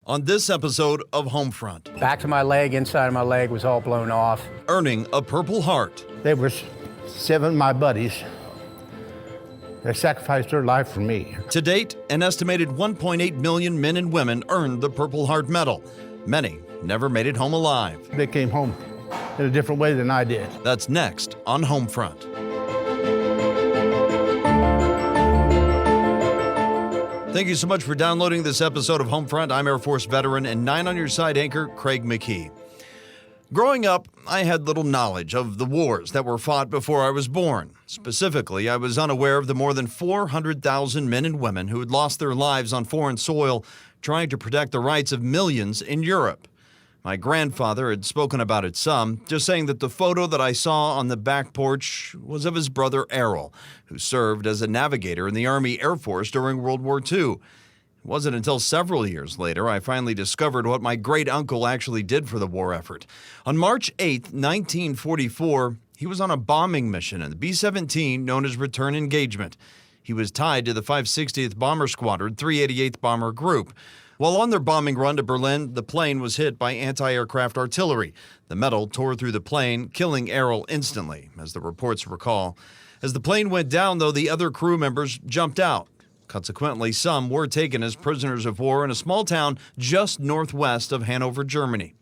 on this episode of Homefront. Back of my leg, inside of my leg was all blown off. Earning a Purple Heart. There was 7 of my buddies that sacrificed their life for me. To date, an estimated 1.8 million men and women earned the Purple Heart Medal. Many never made it home alive. They came home in a different way than I did. That's next on Homefront. Thank you so much for downloading this episode of Homefront. I'm Air Force veteran and 9 on Your Side anchor, Craig McKee. Growing up, I had little knowledge of the wars that were fought before I was born. Specifically, I was unaware of the more than 400,000 men and women who had lost their lives on foreign soil trying to protect the rights of millions in Europe. My grandfather had spoken about it some, just saying that the photo that I saw on the back porch was of his brother Errol, who served as a navigator in the Army Air Force during World War II. It wasn't until several years later I finally discovered what my great-uncle actually did for the war effort. On March 8, 1944, he was on a bombing mission in the B-17 known as Return Engagement. He was tied to the 560th Bomber Squadron, 388th Bomber Group. While on their bombing run to Berlin, the plane was hit by anti-aircraft artillery. The metal tore through the plane, killing Errol instantly, as the reports recall. As the plane went down, though, the other crew members jumped out. Consequently, some were taken as prisoners of war in a small town just northwest of Hanover, Germany.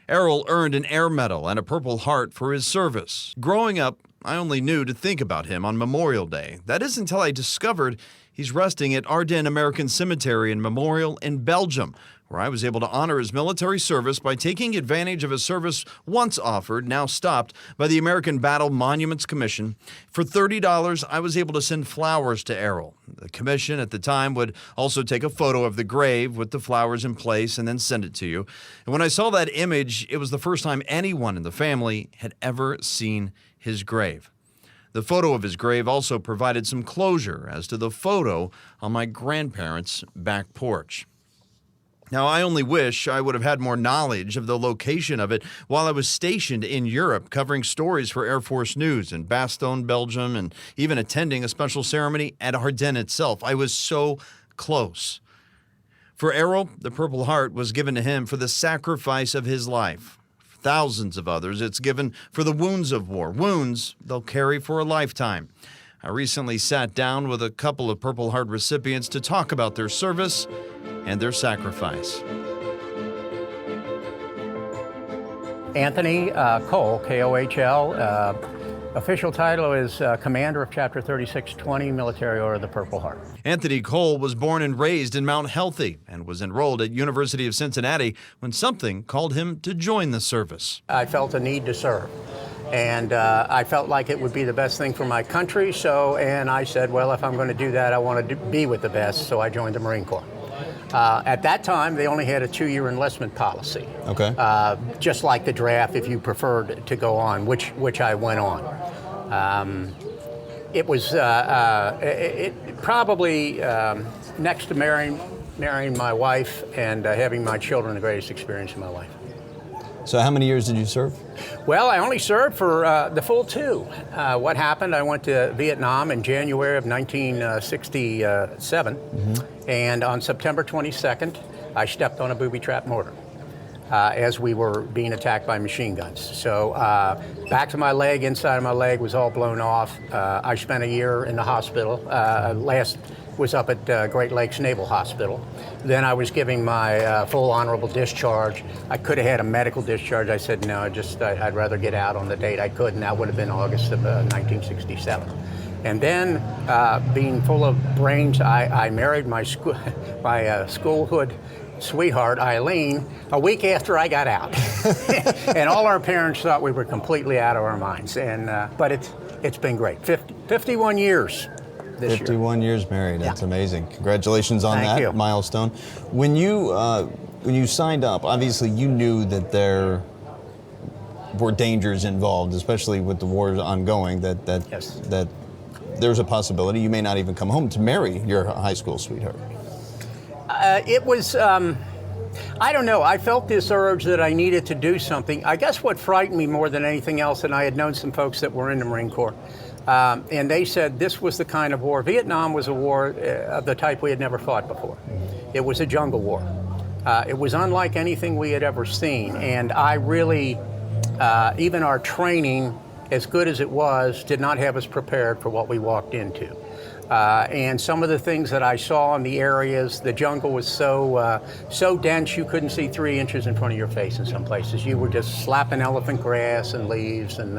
Errol earned an Air Medal and a Purple Heart for his service. Growing up, I only knew to think about him on Memorial Day. That is until I discovered he's resting at Ardennes American Cemetery and Memorial in Belgium, where I was able to honor his military service by taking advantage of a service once offered, now stopped, by the American Battle Monuments Commission. For $30, I was able to send flowers to Errol. The commission at the time would also take a photo of the grave with the flowers in place and then send it to you. And when I saw that image, it was the first time anyone in the family had ever seen his grave. The photo of his grave also provided some closure as to the photo on my grandparents' back porch. Now, I only wish I would have had more knowledge of the location of it while I was stationed in Europe, covering stories for Air Force News in Bastogne, Belgium, and even attending a special ceremony at Ardennes itself. I was so close. For Errol, the Purple Heart was given to him for the sacrifice of his life. Thousands of others, it's given for the wounds of war, wounds they'll carry for a lifetime. I recently sat down with a couple of Purple Heart recipients to talk about their service and their sacrifice. Anthony Cole, K-O-H-L. Official title is Commander of Chapter 3620, Military Order of the Purple Heart. Anthony Cole was born and raised in Mount Healthy and was enrolled at University of Cincinnati when something called him to join the service. I felt a need to serve, and I felt like it would be the best thing for my country, and I said, well, if I'm going to do that, I want to be with the best, so I joined the Marine Corps. At that time, they only had a 2-year enlistment policy. Okay. Just like the draft, if you preferred to go on, which I went on. It was probably next to marrying my wife and having my children, the greatest experience of my life. So how many years did you serve? Well, I only served for the full 2. What happened, I went to Vietnam in January of 1967, and on September 22nd, I stepped on a booby-trap mortar as we were being attacked by machine guns. So back of my leg, inside of my leg was all blown off. I spent a year in the hospital. Last was up at Great Lakes Naval Hospital. Then I was giving my full honorable discharge. I could have had a medical discharge. I said, no, I'd rather get out on the date I could, and that would have been August of 1967. And then, being full of brains, I married my schoolhood sweetheart, Eileen, a week after I got out. And all our parents thought we were completely out of our minds. But it's been great. 51 years. 51 years married. That's amazing. Congratulations on Thank that you. milestone. When you signed up, obviously you knew that there were dangers involved, especially with the wars ongoing. Yes. That there's a possibility you may not even come home to marry your high school sweetheart. It was. I don't know. I felt this urge that I needed to do something. I guess what frightened me more than anything else, and I had known some folks that were in the Marine Corps. And they said this was the kind of war. Vietnam was a war of the type we had never fought before. It was a jungle war. It was unlike anything we had ever seen, and I really, even our training, as good as it was, did not have us prepared for what we walked into. And some of the things that I saw in the areas, the jungle was so dense you couldn't see 3 inches in front of your face in some places. You were just slapping elephant grass and leaves, and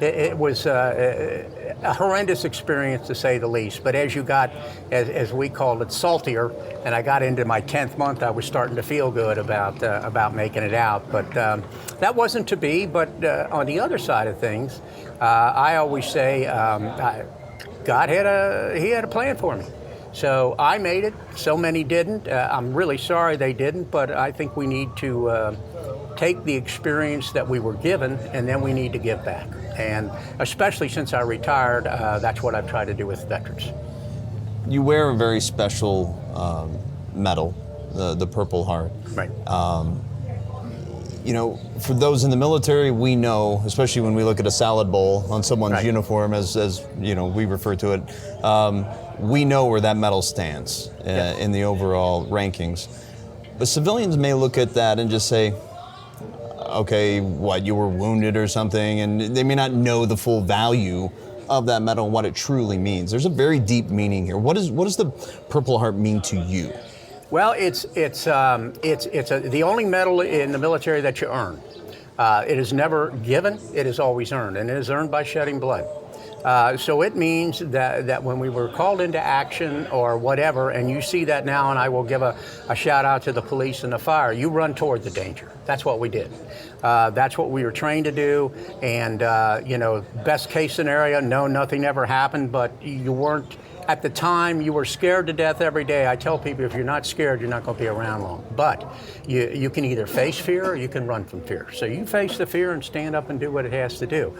it was a horrendous experience to say the least. But as you got, as we called it, saltier, and I got into my 10th month, I was starting to feel good about making it out. But that wasn't to be. But on the other side of things, I always say, God had a plan for me. So I made it. So many didn't. I'm really sorry they didn't, but I think we need to take the experience that we were given, and then we need to give back. And especially since I retired, that's what I've tried to do with veterans. You wear a very special medal, the Purple Heart. Right. You know, for those in the military, we know, especially when we look at a salad bowl on someone's Right. uniform, as you know, we refer to it, we know where that medal stands in the overall rankings. But civilians may look at that and just say, okay, what, you were wounded or something, and they may not know the full value of that medal and what it truly means. There's a very deep meaning here. What does the Purple Heart mean to you? Well, it's the only medal in the military that you earn. It is never given; it is always earned, and it is earned by shedding blood. So it means that when we were called into action or whatever, and you see that now, and I will give a shout out to the police and the fire, you run toward the danger. That's what we did. That's what we were trained to do. And, you know, best case scenario, no, nothing ever happened, but you weren't, at the time, you were scared to death every day. I tell people, if you're not scared, you're not going to be around long. But you can either face fear or you can run from fear. So you face the fear and stand up and do what it has to do.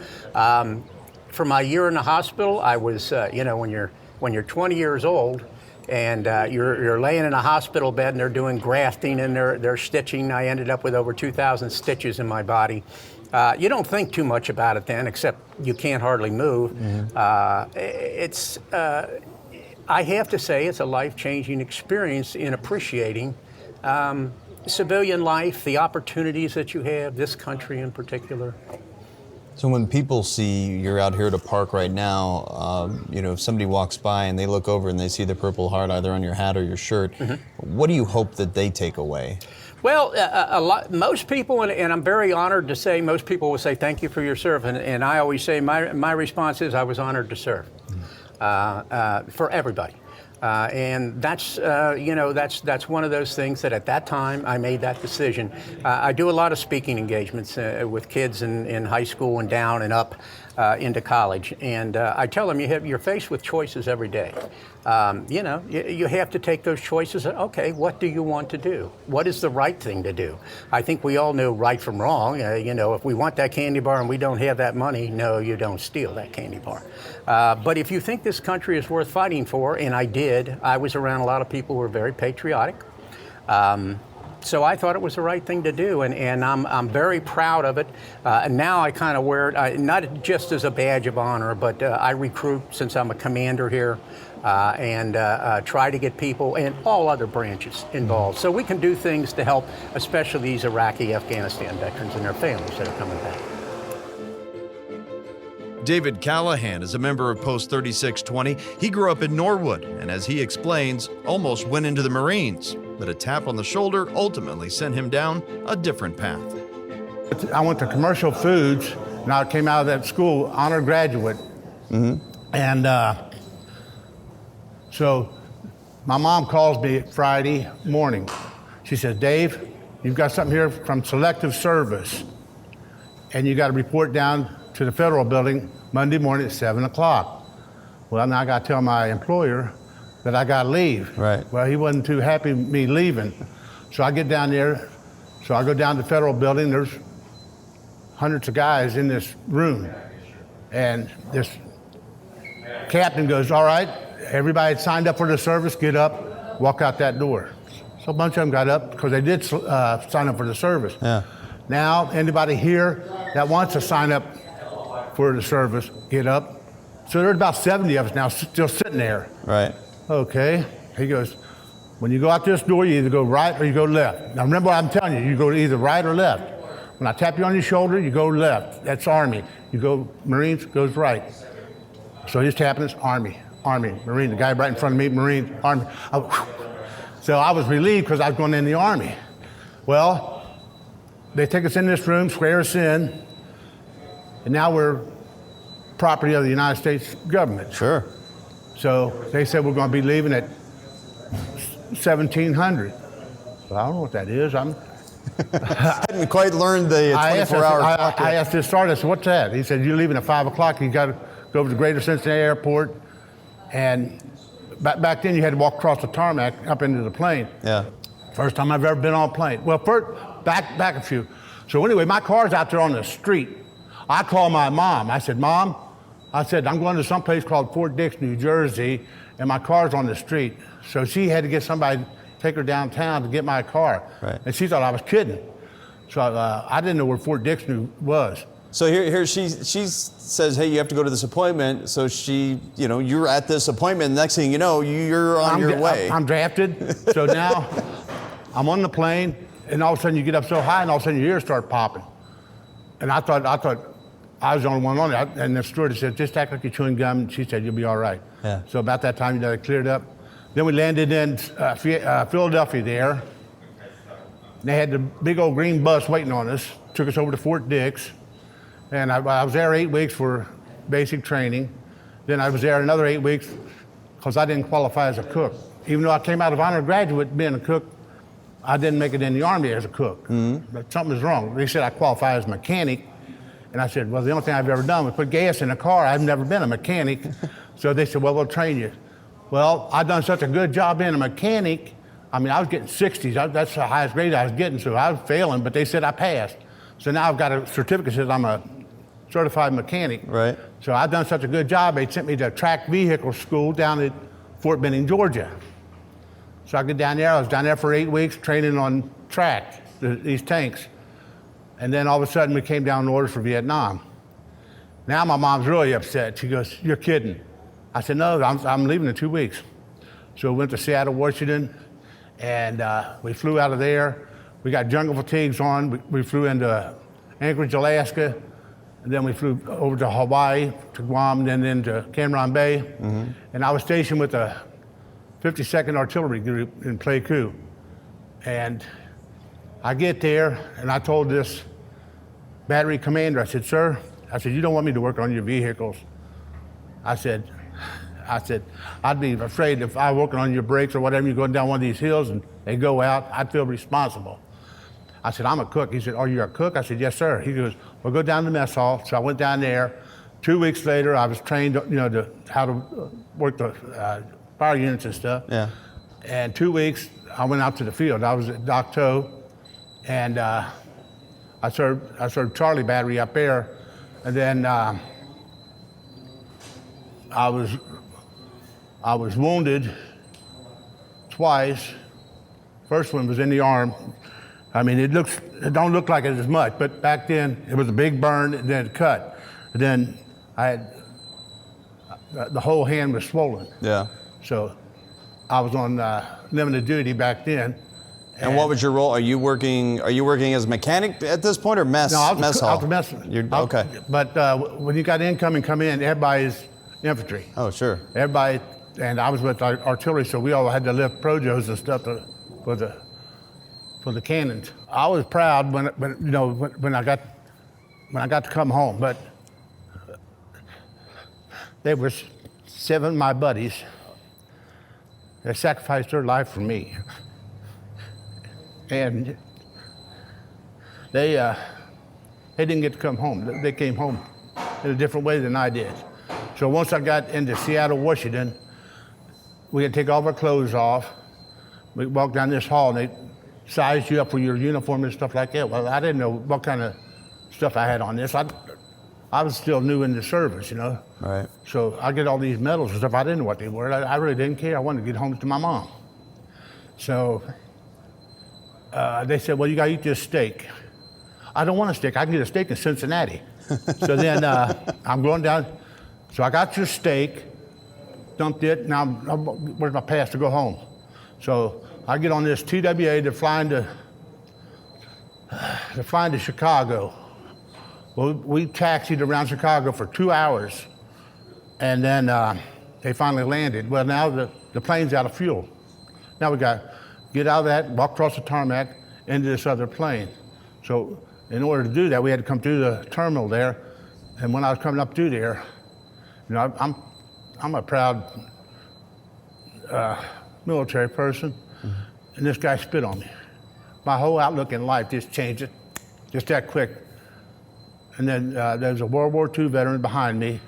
For my year in the hospital, I was, you know, when you're 20 years old and you're laying in a hospital bed and they're doing grafting and they're stitching. I ended up with over 2,000 stitches in my body. You don't think too much about it then, except you can't hardly move. Mm-hmm. I have to say it's a life-changing experience in appreciating civilian life, the opportunities that you have, this country in particular. So when people see you're out here at a park right now, you know, if somebody walks by and they look over and they see the Purple Heart either on your hat or your shirt, mm-hmm. What do you hope that they take away? Well, most people, and I'm very honored to say, most people will say thank you for your service, and I always say my response is I was honored to serve, for everybody. And that's, you know, that's one of those things that at that time I made that decision. I do a lot of speaking engagements with kids in high school and down and up into college. And I tell them you're faced with choices every day. You know, you have to take those choices. Okay, what do you want to do? What is the right thing to do? I think we all know right from wrong. You know, if we want that candy bar and we don't have that money, no, you don't steal that candy bar. But if you think this country is worth fighting for, and I did, I was around a lot of people who were very patriotic. So I thought it was the right thing to do, and I'm very proud of it. And now I kind of wear it, not just as a badge of honor, but I recruit since I'm a commander here, and try to get people in all other branches involved. So we can do things to help, especially these Iraqi, Afghanistan veterans and their families that are coming back. David Callahan is a member of Post 3620. He grew up in Norwood, and as he explains, almost went into the Marines. But a tap on the shoulder ultimately sent him down a different path. I went to commercial foods, and I came out of that school honor graduate. Mm-hmm. And so my mom calls me Friday morning. She says, Dave, you've got something here from Selective Service, and you got to report down to the federal building Monday morning at 7 o'clock. Well, now I got to tell my employer that I got to leave. Right. Well, he wasn't too happy with me leaving. So I get down there. So I go down to the federal building. There's hundreds of guys in this room. And this captain goes, all right, everybody that signed up for the service, get up, walk out that door. So a bunch of them got up because they did sign up for the service. Yeah. Now, anybody here that wants to sign up for the service, get up. So there's about 70 of us now still sitting there. Right. Okay. He goes, When you go out this door, you either go right or you go left. Now remember what I'm telling you, you go either right or left. When I tap you on your shoulder, you go left. That's Army. You go Marines, goes right. So he's tapping us, Army, Marine. The guy right in front of me, Marine, Army. So I was relieved because I was going in the Army. Well, they take us in this room, swear us in, and now we're property of the United States government. Sure. So they said we're going to be leaving at 1700. Well, I don't know what that is. Hadn't quite learned the 24-hour clock. I asked this sergeant, I said, what's that? He said, you're leaving at 5 o'clock. You got to go over to Greater Cincinnati Airport. And back then you had to walk across the tarmac up into the plane. Yeah. First time I've ever been on a plane. Well, first, back a few. So anyway, my car's out there on the street. I called my mom. I said, Mom, I said, I'm going to some place called Fort Dix, New Jersey, and my car's on the street. So she had to get somebody to take her downtown to get my car. Right. And she thought I was kidding. So I didn't know where Fort Dix was. So here she says, hey, you have to go to this appointment. So she, you're at this appointment. Next thing you know, you're on your way. I'm drafted. So now I'm on the plane, and all of a sudden you get up so high, and all of a sudden your ears start popping. And I thought I was the only one on it. And the stewardess said, just act like you're chewing gum. And she said, you'll be all right. Yeah. So about that time, it cleared up. Then we landed in Philadelphia there. They had the big old green bus waiting on us. Took us over to Fort Dix. And I was there 8 weeks for basic training. Then I was there another 8 weeks because I didn't qualify as a cook. Even though I came out of honor graduate being a cook, I didn't make it in the Army as a cook. Mm-hmm. But something was wrong. They said I qualify as a mechanic. And I said, well, the only thing I've ever done was put gas in a car. I've never been a mechanic. So they said, well, we'll train you. Well, I've done such a good job being a mechanic. I mean, I was getting 60s. That's the highest grade I was getting, so I was failing, but they said I passed. So now I've got a certificate that says I'm a certified mechanic. Right. So I've done such a good job, they sent me to track vehicle school down at Fort Benning, Georgia. So I get down there, I was down there for 8 weeks training on track, these tanks. And then all of a sudden we came down in orders for Vietnam. Now my mom's really upset. She goes, you're kidding. I said, no, I'm leaving in 2 weeks. So we went to Seattle, Washington, and we flew out of there. We got jungle fatigues on. We flew into Anchorage, Alaska, and then we flew over to Hawaii, to Guam, and then into Cameron Bay. Mm-hmm. And I was stationed with the 52nd Artillery Group in Pleiku. And I get there, and I told this battery commander, I said, sir, you don't want me to work on your vehicles. I said, I'd be afraid if I were working on your brakes or whatever, you're going down one of these hills and they go out, I'd feel responsible. I said, I'm a cook. He said, oh, you're a cook? I said, yes, sir. He goes, well, go down to the mess hall. So I went down there. 2 weeks later, I was trained, how to work the fire units and stuff. Yeah. And 2 weeks, I went out to the field. I was at Doc Toe, and I served Charlie Battery up there. And then I was wounded twice. First one was in the arm. I mean, it don't look like it as much, but back then it was a big burn and then it cut. And then I had, the whole hand was swollen. Yeah. So I was on limited duty back then. And what was your role? Are you working as a mechanic at this point or mess? No, I was a mess. Okay. But when you got incoming come in, everybody's infantry. Oh, sure. Everybody, and I was with artillery, so we all had to lift projos and stuff for the cannons. I was proud when I got to come home, but there was 7 of my buddies that sacrificed their life for me. And they didn't get to come home. They came home in a different way than I did. So once I got into Seattle, Washington, we had to take all of our clothes off. We walked down this hall and they sized you up for your uniform and stuff like that. Well, I didn't know what kind of stuff I had on this. I was still new in the service, Right. So I get all these medals and stuff. I didn't know what they were. I really didn't care. I wanted to get home to my mom. So they said, well, you got to eat this steak. I don't want a steak. I can get a steak in Cincinnati. So then I'm going down. So I got your steak, dumped it. Now, where's my pass to go home? So I get on this TWA to flying to Chicago. Well, we taxied around Chicago for 2 hours, and then they finally landed. Well, now the plane's out of fuel. Now we got to get out of that, walk across the tarmac into this other plane. So in order to do that, we had to come through the terminal there. And when I was coming up through there, you know, I'm a proud military person, and this guy spit on me. My whole outlook in life just changed it, just that quick. And then there was a World War II veteran behind me.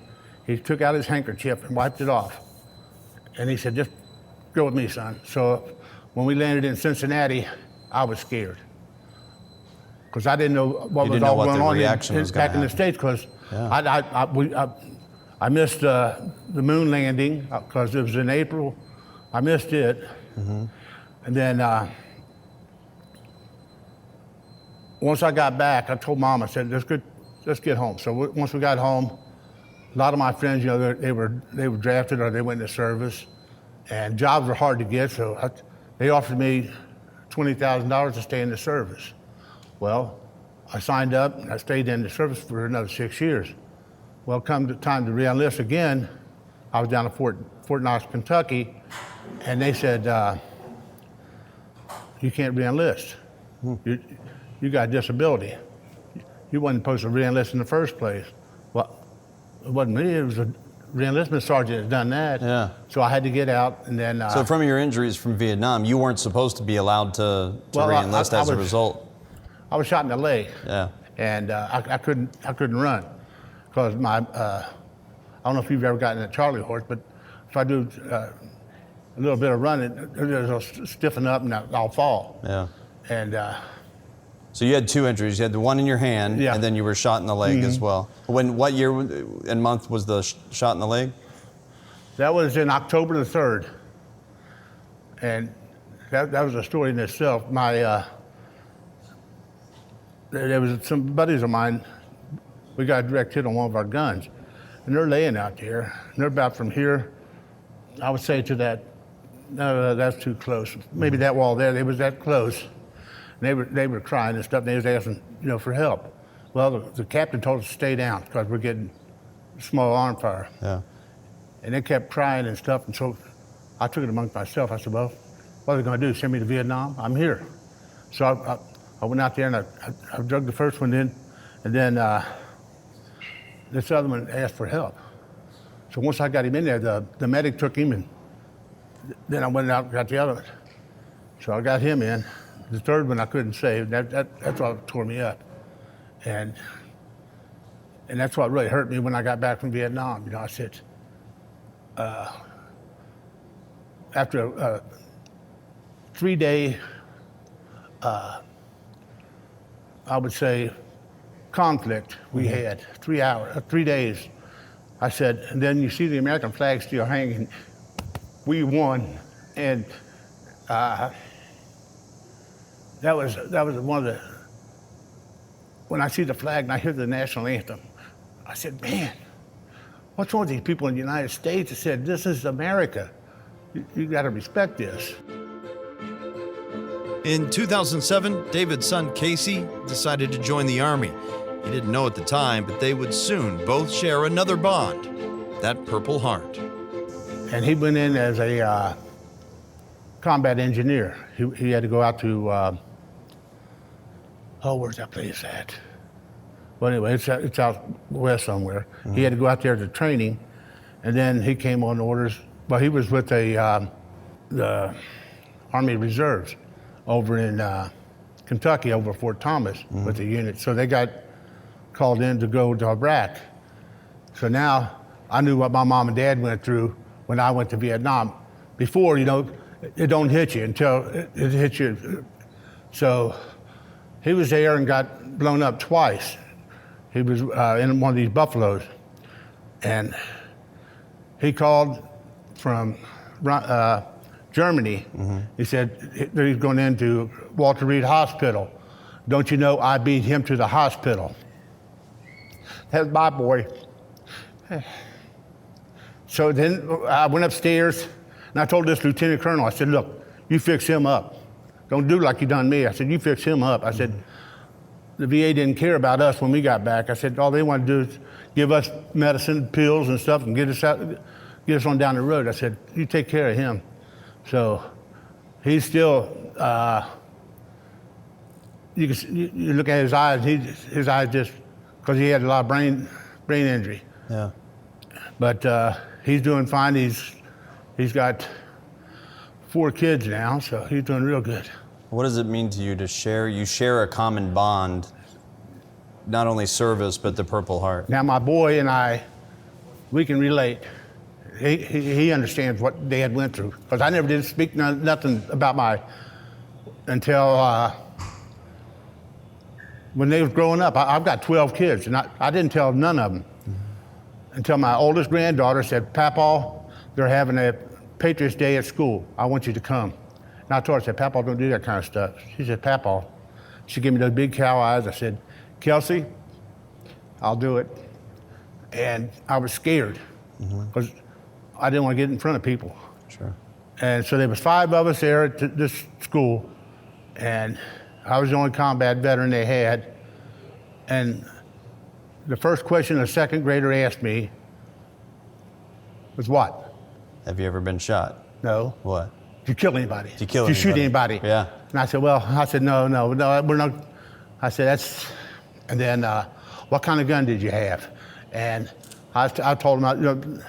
He took out his handkerchief and wiped it off. And he said, just go with me, son. So when we landed in Cincinnati, I was scared. Because I didn't know what was all going on back in the States, because I missed the moon landing because it was in April. I missed it. And then once I got back, I told Mom, I said, let's get home. So once we got home, a lot of my friends, you know, they were drafted or they went into service, and jobs were hard to get, so they offered me $20,000 to stay in the service. Well, I signed up and I stayed in the service for another 6 years. Well, come the time to re-enlist again, I was down at Fort Knox, Kentucky, and they said, you can't re-enlist. You got a disability. You wasn't supposed to re-enlist in the first place. Well, it wasn't me, it was a re-enlistment sergeant that done that. Yeah. So I had to get out, and then... So from your injuries from Vietnam, you weren't supposed to be allowed to re-enlist as a result? I was shot in the leg. Yeah. And I couldn't run, because my, I don't know if you've ever gotten a Charlie horse, but if I do a little bit of running, it'll stiffen up and I'll fall. Yeah. And so you had two injuries. You had the one in your hand, and then you were shot in the leg as well. What year and month was the shot in the leg? that was in October the 3rd. And that was a story in itself. There was some buddies of mine, we got a direct hit on one of our guns, and they're laying out there, and they're about from here, I would say to that, no, that's too close. Maybe that wall there, they was that close. And they were crying and stuff, and they was asking, for help. Well, the captain told us to stay down because we're getting small arm fire. Yeah. And they kept crying and stuff, and so I took it amongst myself. I said, well, what are they gonna do, send me to Vietnam? I'm here. So I went out there and I drug the first one in, and then this other one asked for help. So once I got him in there, the medic took him, and then I went out and got the other one. So I got him in. The third one I couldn't save. That's what tore me up. And that's what really hurt me when I got back from Vietnam. I said, after a 3-day, I would say, conflict we had, 3 days, I said, and then you see the American flag still hanging. We won, and that was one of the. When I see the flag and I hear the national anthem, I said, man, what's wrong with these people in the United States? I said, this is America. You got to respect this. In 2007, David's son Casey decided to join the Army. He didn't know at the time, but they would soon both share another bond, that Purple Heart. And he went in as a combat engineer. He had to go out to, where's that place at? Well, anyway, it's out west somewhere. Mm-hmm. He had to go out there to training, and then he came on orders. Well, he was with the Army Reserves over in Kentucky, over Fort Thomas, with the unit. So they got called in to go to Iraq. So now I knew what my mom and dad went through when I went to Vietnam. Before, it don't hit you until it hits you. So he was there and got blown up twice. He was in one of these Buffaloes. And he called from Germany. Mm-hmm. He said he's going into Walter Reed Hospital. Don't you know I beat him to the hospital? That's my boy. So then I went upstairs and I told this lieutenant colonel, I said, look, you fix him up. Don't do like you done me. I said, you fix him up. I said, the VA didn't care about us when we got back. I said, all they want to do is give us medicine, pills and stuff and get us on down the road. I said, you take care of him. So he's still, you look at his eyes, his eyes just, because he had a lot of brain injury. Yeah. But he's doing fine. He's got 4 kids now, so he's doing real good. What does it mean to you to share? You share a common bond, not only service, but the Purple Heart. Now my boy and I, we can relate. He understands what Dad went through, because I never did speak nothing about until when they was growing up. I've got 12 kids, and I didn't tell none of them until my oldest granddaughter said, Papa, they're having a Patriots Day at school. I want you to come. And I told her, I said, Papa, don't do that kind of stuff. She said, Papa. She gave me those big cow eyes. I said, Kelsey, I'll do it. And I was scared because I didn't want to get in front of people. Sure. And so there was 5 of us there at this school, and I was the only combat veteran they had. And the first question a second grader asked me was what? Have you ever been shot? No. What? Did you kill anybody? Did you kill Did you shoot anybody? anybody? Yeah. And I said, no, we're not. I said, that's, and then what kind of gun did you have? And I told him,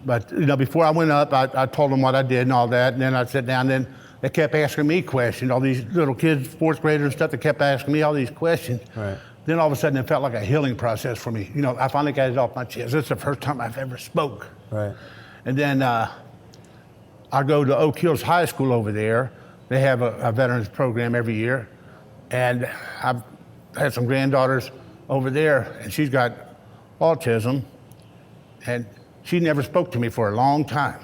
but before I went up, I told them what I did and all that, and then I sat down, then they kept asking me questions, all these little kids, 4th graders and stuff, they kept asking me all these questions. Right. Then all of a sudden it felt like a healing process for me. I finally got it off my chest. This is the first time I've ever spoke. Right. And then I go to Oak Hills High School over there. They have a veterans program every year. And I've had some granddaughters over there, and she's got autism, and she never spoke to me for a long time.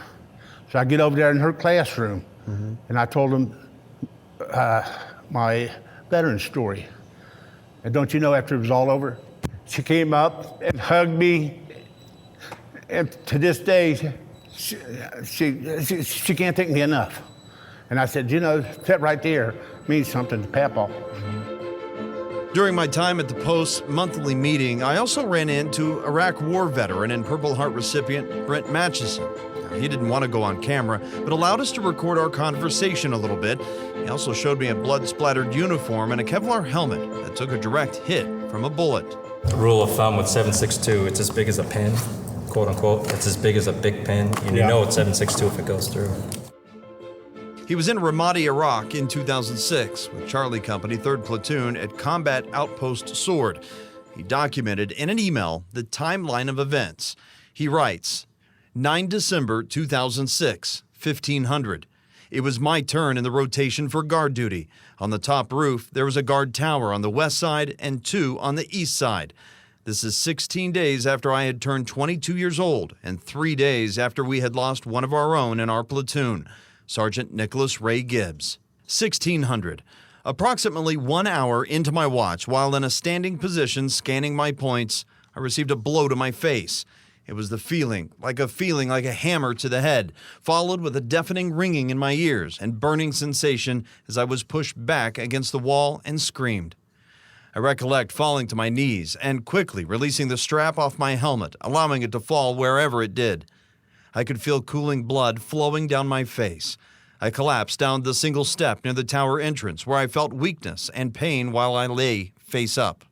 So I get over there in her classroom, and I told them my veteran story. And don't you know, after it was all over, she came up and hugged me, and to this day, she can't thank me enough. And I said, that right there means something to Papa. During my time at the Post's monthly meeting, I also ran into Iraq War veteran and Purple Heart recipient Brent Matchison. Now, he didn't want to go on camera, but allowed us to record our conversation a little bit. He also showed me a blood-splattered uniform and a Kevlar helmet that took a direct hit from a bullet. The rule of thumb with 7.62, it's as big as a pin, quote unquote. It's as big as a big pin, and you know it's 7.62 if it goes through. He was in Ramadi, Iraq in 2006 with Charlie Company, 3rd Platoon at Combat Outpost Sword. He documented in an email the timeline of events. He writes, 9 December 2006, 1500. It was my turn in the rotation for guard duty. On the top roof, there was a guard tower on the west side and 2 on the east side. This is 16 days after I had turned 22 years old and 3 days after we had lost one of our own in our platoon. Sergeant Nicholas Ray Gibbs. 1600. Approximately 1 hour into my watch, while in a standing position scanning my points, I received a blow to my face. It was the feeling like a hammer to the head, followed with a deafening ringing in my ears and burning sensation as I was pushed back against the wall and screamed. I recollect falling to my knees and quickly releasing the strap off my helmet, allowing it to fall wherever it did. I could feel cooling blood flowing down my face. I collapsed down the single step near the tower entrance where I felt weakness and pain while I lay face up.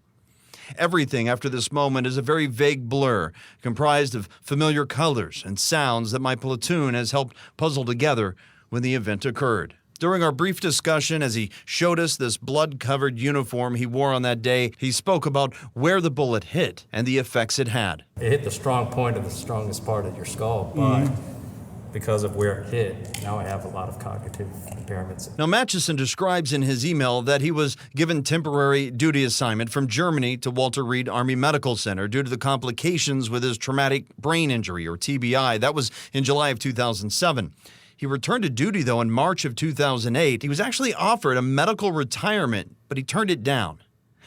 Everything after this moment is a very vague blur, comprised of familiar colors and sounds that my platoon has helped puzzle together when the event occurred. During our brief discussion, as he showed us this blood-covered uniform he wore on that day, he spoke about where the bullet hit and the effects it had. It hit the strong point of the strongest part of your skull, but because of where it hit, now I have a lot of cognitive impairments. Now, Matchison describes in his email that he was given temporary duty assignment from Germany to Walter Reed Army Medical Center due to the complications with his traumatic brain injury, or TBI. That was in July of 2007. He returned to duty, though, in March of 2008. He was actually offered a medical retirement, but he turned it down.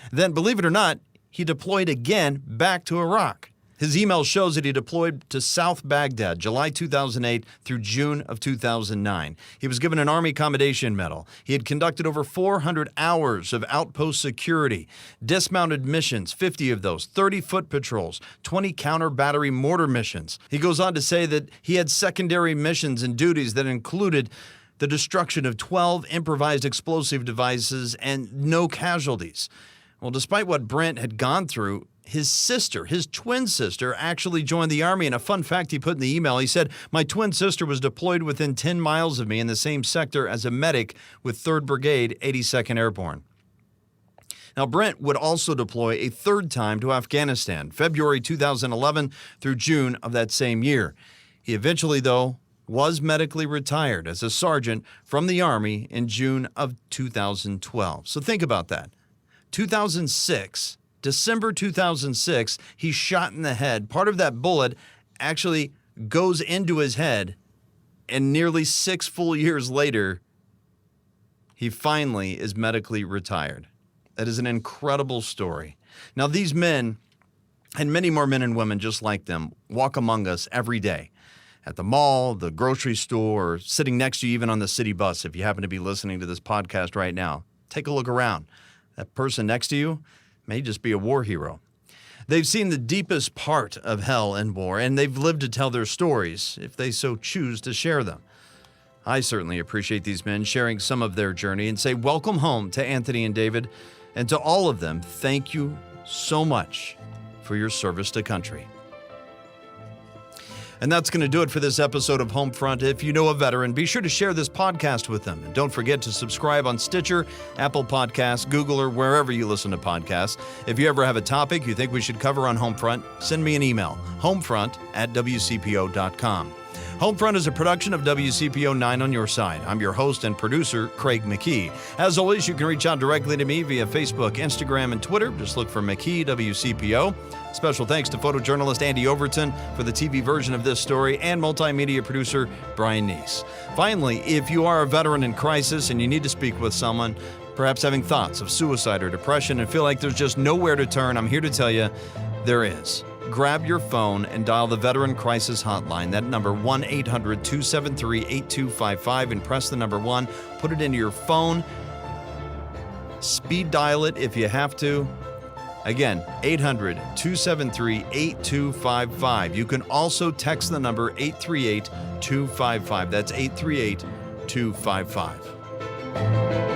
Then, believe it or not, he deployed again back to Iraq. His email shows that he deployed to South Baghdad, July 2008 through June of 2009. He was given an Army Commendation Medal. He had conducted over 400 hours of outpost security, dismounted missions, 50 of those, 30 foot patrols, 20 counter-battery mortar missions. He goes on to say that he had secondary missions and duties that included the destruction of 12 improvised explosive devices and no casualties. Well, despite what Brent had gone through, his sister, his twin sister, actually joined the Army. And a fun fact he put in the email, he said, "My twin sister was deployed within 10 miles of me in the same sector as a medic with 3rd Brigade, 82nd Airborne." Now, Brent would also deploy a third time to Afghanistan, February 2011 through June of that same year. He eventually, though, was medically retired as a sergeant from the Army in June of 2012. So think about that. 2006, December 2006, he's shot in the head. Part of that bullet actually goes into his head, and nearly 6 full years later, he finally is medically retired. That is an incredible story. Now, these men, and many more men and women just like them, walk among us every day. At the mall, the grocery store, or sitting next to you even on the city bus if you happen to be listening to this podcast right now. Take a look around. That person next to you may just be a war hero. They've seen the deepest part of hell and war, and they've lived to tell their stories if they so choose to share them. I certainly appreciate these men sharing some of their journey and say welcome home to Anthony and David, and to all of them, thank you so much for your service to country. And that's going to do it for this episode of Homefront. If you know a veteran, be sure to share this podcast with them. And don't forget to subscribe on Stitcher, Apple Podcasts, Google, or wherever you listen to podcasts. If you ever have a topic you think we should cover on Homefront, send me an email, homefront@wcpo.com. Homefront is a production of WCPO 9 on Your Side. I'm your host and producer, Craig McKee. As always, you can reach out directly to me via Facebook, Instagram, and Twitter. Just look for McKee WCPO. Special thanks to photojournalist Andy Overton for the TV version of this story, and multimedia producer Brian Neese. Finally, if you are a veteran in crisis and you need to speak with someone, perhaps having thoughts of suicide or depression and feel like there's just nowhere to turn, I'm here to tell you there is. Grab your phone and dial the Veteran Crisis Hotline. That number, 1-800-273-8255, and press the number 1. Put it into your phone. Speed dial it if you have to. Again, 800-273-8255. You can also text the number 838-255. That's 838-255.